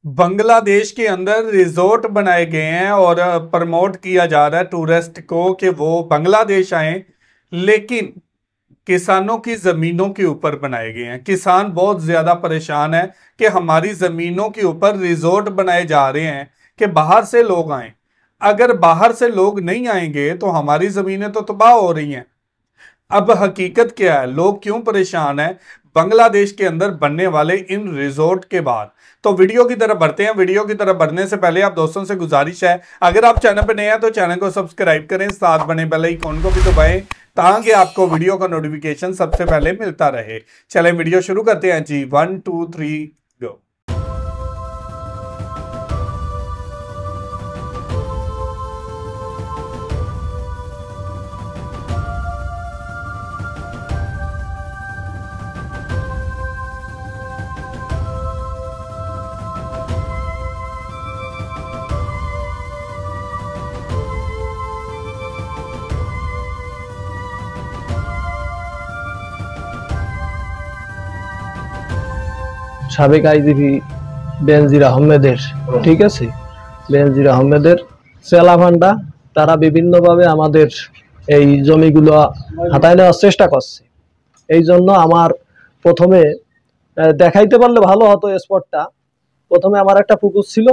बांग्लादेश के अंदर रिजॉर्ट बनाए गए हैं और प्रमोट किया जा रहा है टूरिस्ट को कि वो बांग्लादेश आए, लेकिन किसानों की जमीनों के ऊपर बनाए गए हैं। किसान बहुत ज्यादा परेशान है कि हमारी जमीनों के ऊपर रिजॉर्ट बनाए जा रहे हैं कि बाहर से लोग आए। अगर बाहर से लोग नहीं आएंगे तो हमारी जमीनें तो तबाह हो रही हैं। अब हकीकत क्या है, लोग क्यों परेशान है बांग्लादेश के अंदर बनने वाले इन रिजॉर्ट के बाद? तो वीडियो की तरफ बढ़ते हैं। वीडियो की तरफ बढ़ने से पहले आप दोस्तों से गुजारिश है, अगर आप चैनल पर नए हैं तो चैनल को सब्सक्राइब करें, साथ बने बेल आइकन को भी दबाएं ताकि आपको वीडियो का नोटिफिकेशन सबसे पहले मिलता रहे। चलें वीडियो शुरू करते हैं जी। 1 2 3 गो। সাবেক আইজিপি বেনজির আহমেদের, ঠিক আছে, বেনজির আহমেদের চেলাভান্ডা তারা বিভিন্নভাবে আমাদের এই জমিগুলো হাতায় নেওয়ার চেষ্টা করছে। এই জন্য আমার প্রথমে দেখাইতে পারলে ভালো হতো স্পটটা। প্রথমে আমার একটা পুকুর ছিল,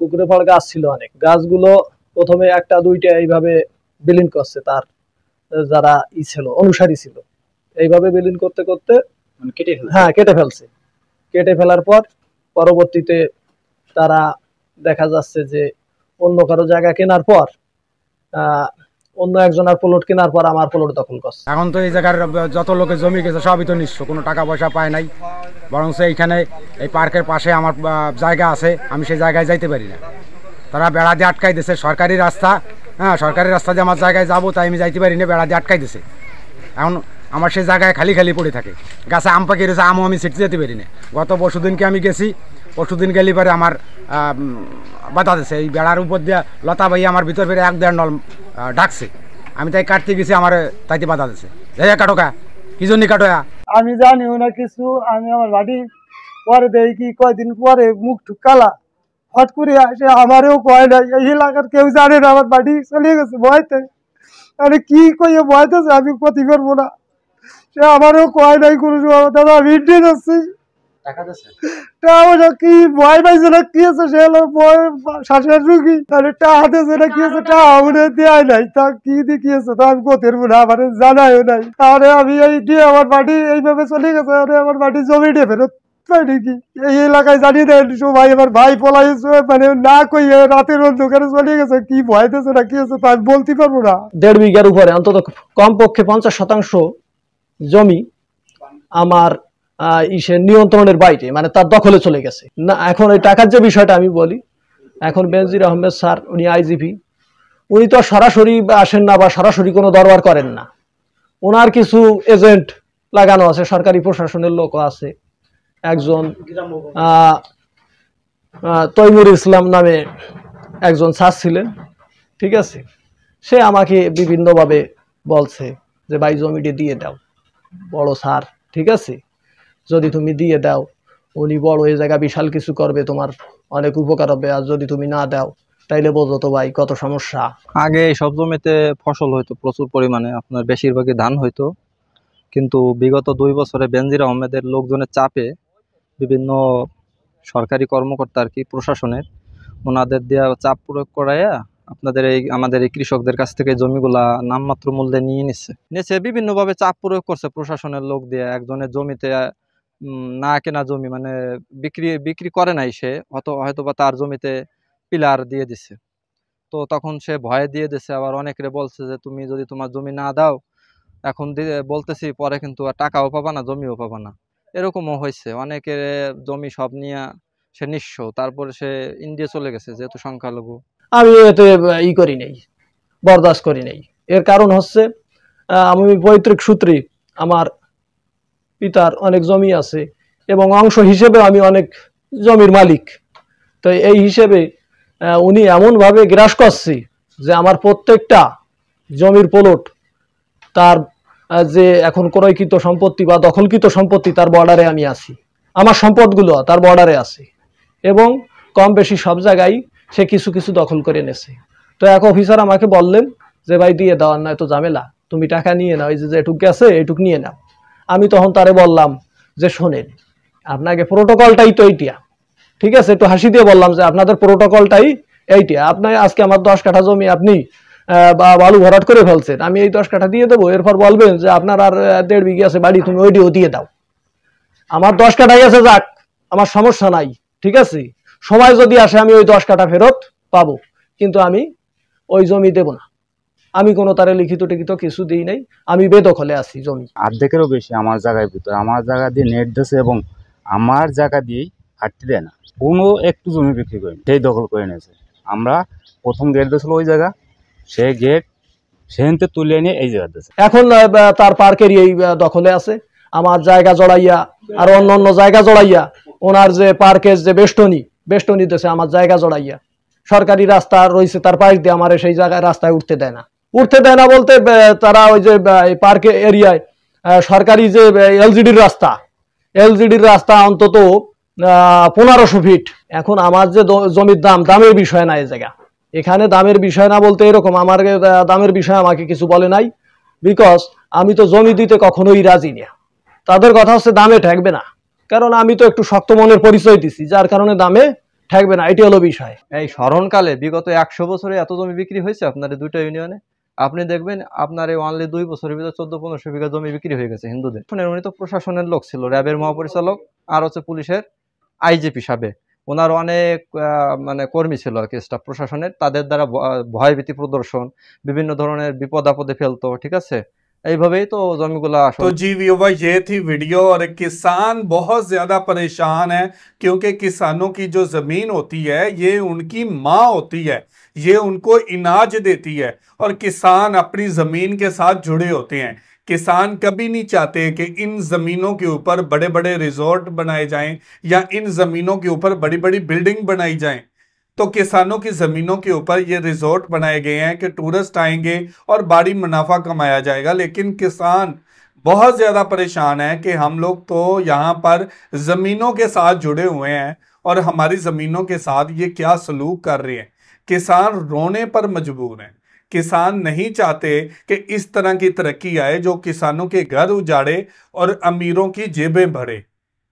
পুকুরে পর গাছ ছিল, অনেক গাছগুলো প্রথমে একটা দুইটা এইভাবে বিলীন করছে, তার যারা ছিল অনুসারী ছিল, এইভাবে বিলীন করতে করতে কেটে ফেলছে। কেটে ফেলার পর পরবর্তীতে তারা দেখা যাচ্ছে যে অন্য কারো জায়গা কেনার পর অন্য একজনের প্লট কেনার পর আমার প্লট দখল করছে। এখন তো এই জায়গার যত লোকের জমি গেছে সবই তো নিঃস্ব, কোনো টাকা পয়সা পায় নাই। বরং এইখানে এই পার্কের পাশে আমার জায়গা আছে, আমি সেই জায়গায় যাইতে পারি না। তারা বেড়া দিয়ে আটকাই দিয়েছে, সরকারি রাস্তা, হ্যাঁ সরকারি রাস্তা দিয়ে আমার জায়গায় যাবো তাই আমি যাইতে পারি না, বেড়া দিয়ে আটকাই দিয়েছে। এখন আমার সেই জায়গায় খালি খালি পড়ে থাকে, গাছে আম পাকিয়ে রয়েছে, আমও আমি ছিটতে যেতে পারি না। গত পরশুদিনকে আমি গেছি, পরশুদিন গেলে পরে আমার বাধা দিচ্ছে, এই বেড়ার উপর দিয়ে লতা ভাই আমার ভিতর ফিরে 1-1.5 নল ডাকছে। আমি তাই কাটতে গেছি, আমার তাইতে বাধা দিচ্ছে, কাটোকা কি জন্য কাটোয়া আমি জানিও না কিছু। আমি আমার বাড়ি পরে দেখি কি কয়দিন পরে মুখ ঠুকালা হট করে আসে, আমারও কয় নাই, এই এলাকার কেউ জানে না আমার বাড়ি চলে গেছে ভয়তে। আমি কি কইয়ে ভয়তেছে আমি ক্ষতি করবো না, সে আমারও কয় নাই কোনো সময়। দাদা আমি ইন্ডিয়া যাচ্ছি, কি ভয় পাইছে না কি আছে, সে হলো শ্বাসের রুগী, তাহলে হাতেছে না কি আছে, টাকা দেয় নাই, তা কি দেখিয়েছে তা আমি ক্ষতির না, আমার জানাইও নাই। তাহলে আমি এই দিয়ে আমার বাড়ি এইভাবে চলে গেছে, আমার বাড়ি জমি দিয়ে ফেরত নাকি এই এলাকায় জানিয়ে দেন সবাই। আমার ভাই পলাইছে, মানে না কই রাতের অন্ধকারে চলে গেছে, কি ভয়তেছে না কি আছে তা আমি বলতে পারবো না। 1.5 বিঘার উপরে অন্তত কমপক্ষে 50% জমি আমার নিয়ন্ত্রণের বাইরে, মানে তার দখলে চলে গেছে না। এখন ওই টাকার যে বিষয়টা আমি বলি, এখন বেনজির আহমেদ স্যার উনি আইজিপি, উনি তো সরাসরি আসেন না বা সরাসরি কোনো দরবার করেন না। ওনার কিছু এজেন্ট লাগানো আছে, সরকারি প্রশাসনের লোক আছে। একজন তৈমুর ইসলাম নামে একজন স্যার ছিলেন, ঠিক আছে, সে আমাকে বিভিন্নভাবে বলছে যে ভাই জমিটি দিয়ে দাও, বড় স্যার, ঠিক আছে, যদি তুমি দিয়ে দাও উনি বড় এই জায়গা বিশাল কিছু করবে, তোমার অনেক উপকার হবে, আর যদি তুমি না দাও তাইলে বোঝো তো ভাই কত সমস্যা। আগে সব জমিতে ফসল হইতো প্রচুর পরিমাণে, আপনার বেশিরভাগই ধান হইতো, কিন্তু বিগত 2 বছরে বেনজির আহমেদের লোকজনের চাপে বিভিন্ন সরকারি কর্মকর্তা আর কি প্রশাসনের, ওনাদের দেওয়া চাপ প্রয়োগ করাইয়া আপনাদের আমাদের এই কৃষকদের কাছ থেকে জমিগুলা নামমাত্র মূল্যে নিচ্ছে বিভিন্নভাবে চাপ প্রয়োগ করছে প্রশাসনের লোক দিয়ে। একজনের জমিতে না কেনা জমি, মানে বিক্রি করে নাই সে, হয়তো বা তার জমিতে পিলার দিয়ে দিচ্ছে, তো তখন সে ভয়ে দিয়ে দিচ্ছে। আবার অনেকের বলছে যে তুমি যদি তোমার জমি না দাও এখন বলতেছি, পরে কিন্তু টাকাও পাবা না, জমিও পাবা না। এরকমও হয়েছে, অনেকের জমি সব নিয়ে সে নিঃস্ব, তারপরে সে ইন্ডিয়া চলে গেছে যেহেতু সংখ্যালঘু। আমি এতে করি নাই, বরদাস্ত করি নাই। এর কারণ হচ্ছে আমি পৈতৃক সূত্রে আমার পিতার অনেক জমি আছে এবং অংশ হিসেবে আমি অনেক জমির মালিক। তো এই হিসেবে উনি এমনভাবে গ্রাস করছে যে আমার প্রত্যেকটা জমির প্লট তার যে এখন ক্রয়কৃত সম্পত্তি বা দখলকৃত সম্পত্তি তার বর্ডারে আমি আছি, আমার সম্পদগুলো তার বর্ডারে আছে। এবং কম বেশি সব জায়গায় সে কিছু কিছু দখল করে নেছে। তো এক অফিসার আমাকে বললেন যে ভাই দিয়ে দেওয়ার না এত ঝামেলা, তুমি টাকা নিয়ে নাও, এই যে এটুক গেছে এটুক নিয়ে নাও। আমি তখন তারে বললাম যে শোনেন, আপনাকে প্রোটোকলটাই তো এইটা, ঠিক আছে, একটু হাসি দিয়ে বললাম যে আপনাদের প্রোটোকলটাই এইটা, আপনার আজকে আমার 10 কাঠা জমি আপনি বালু ভরাট করে ফেলছেন, আমি এই 10 কাঠা দিয়ে দেবো, এরপর বলবেন যে আপনার আর 1.5 বিঘা আছে বাড়ি, তুমি ওইটিও দিয়ে দাও। আমার 10 কাঠাই আছে, যাক, আমার সমস্যা নাই, ঠিক আছে, সময় যদি আসে আমি ওই 10 কাঠা ফেরত পাবো, কিন্তু আমি ওই জমি দেব না। আমি কোনো তারে লিখিত টিখিত কিছু দিই নাই, আমি বেদখলে আছি জমি। অর্ধেকেরও বেশি আমার জায়গার ভিতরে, আমার জায়গা দিয়ে নেট দিয়েছে এবং আমার জায়গা দিয়েই হাঁটতে দেয় না, কোনো একটু জমি বিক্রি করেনি, সেই দখল করে নিয়েছে। আমরা প্রথম গেট দিয়েছিল ওই জায়গা, সেই গেট সেখানতে তুলে নিয়ে এই জায়গা দিয়েছে। এখন তার পার্কের এই দখলে আছে, আমার জায়গা জড়াইয়া আর অন্য অন্য জায়গা জড়াইয়া ওনার যে পার্কের যে বেষ্টনী দিয়েছে আমার জায়গা জড়াইয়া, সরকারি রাস্তা রয়েছে তার পাশ দিয়ে আমার সেই জায়গায় রাস্তায় উঠতে দেয় না বলতে তারা ওই যে পার্ক এরিয়ায় সরকারি যে এলজিডির রাস্তা অন্তত 1500 ফিট। এখন আমার যে জমির দামের বিষয় না, এই জায়গা এখানে দামের বিষয় না বলতে এরকম, আমার দামের বিষয় আমাকে কিছু বলে নাই, বিকজ আমি তো জমি দিতে কখনোই রাজি না। তাদের কথা হচ্ছে দামে ঠেকবে না, কারণ আমি তো একটু শক্ত মনের পরিচয় দিছি, যার কারণে দামে ঠেকবে না, এটি হলো বিষয়। এই স্মরণকালে বিগত 100 বছরে এত জমি বিক্রি হয়েছে আপনার দুটো ইউনিয়নে। আপনি দেখবেন আপনার এই অনলি 2 বছরের ভিতরে 14-1500 বিঘা জমি বিক্রি হয়ে গেছে হিন্দুদের। উনি তো প্রশাসনের লোক ছিল, র্যাবের মহাপরিচালক, আর হচ্ছে পুলিশের আইজিপি সাহেব, ওনার অনেক মানে কর্মী ছিল আর কি, স্টাফ প্রশাসনের, তাদের দ্বারা ভয়ভীতি প্রদর্শন, বিভিন্ন ধরনের বিপদ আপদে ফেলতো, ঠিক আছে, এইভাবেই তো জমিগুলা। तो जी व्यूवर, ये थी वीडियो। और किसान बहुत ज्यादा परेशान है क्योंकि किसानों की जो जमीन होती है ये उनकी माँ होती है, ये उनको इनाज देती है और किसान अपनी जमीन के साथ जुड़े होते हैं। किसान कभी नहीं चाहते कि इन जमीनों के ऊपर बड़े बड़े रिजॉर्ट बनाए जाएं या इन जमीनों के ऊपर बड़ी बड़ी बिल्डिंग बनाई जाएं। तो किसानों की जमीनों के ऊपर ये रिजॉर्ट बनाए गए हैं कि टूरिस्ट आएंगे और भारी मुनाफा कमाया जाएगा। लेकिन किसान बहुत ज्यादा परेशान है कि हम लोग तो यहाँ पर जमीनों के साथ जुड़े हुए हैं और हमारी जमीनों के साथ ये क्या सलूक कर रहे हैं। किसान रोने पर मजबूर हैं। किसान नहीं चाहते कि इस तरह की तरक्की आए जो किसानों के घर उजाड़े और अमीरों की जेबें भरे।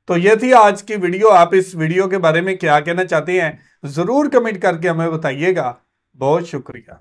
तो ये थी आज की वीडियो। आप इस वीडियो के बारे में क्या कहना चाहते हैं जरूर कमेंट करके हमें बताइएगा। बहुत शुक्रिया।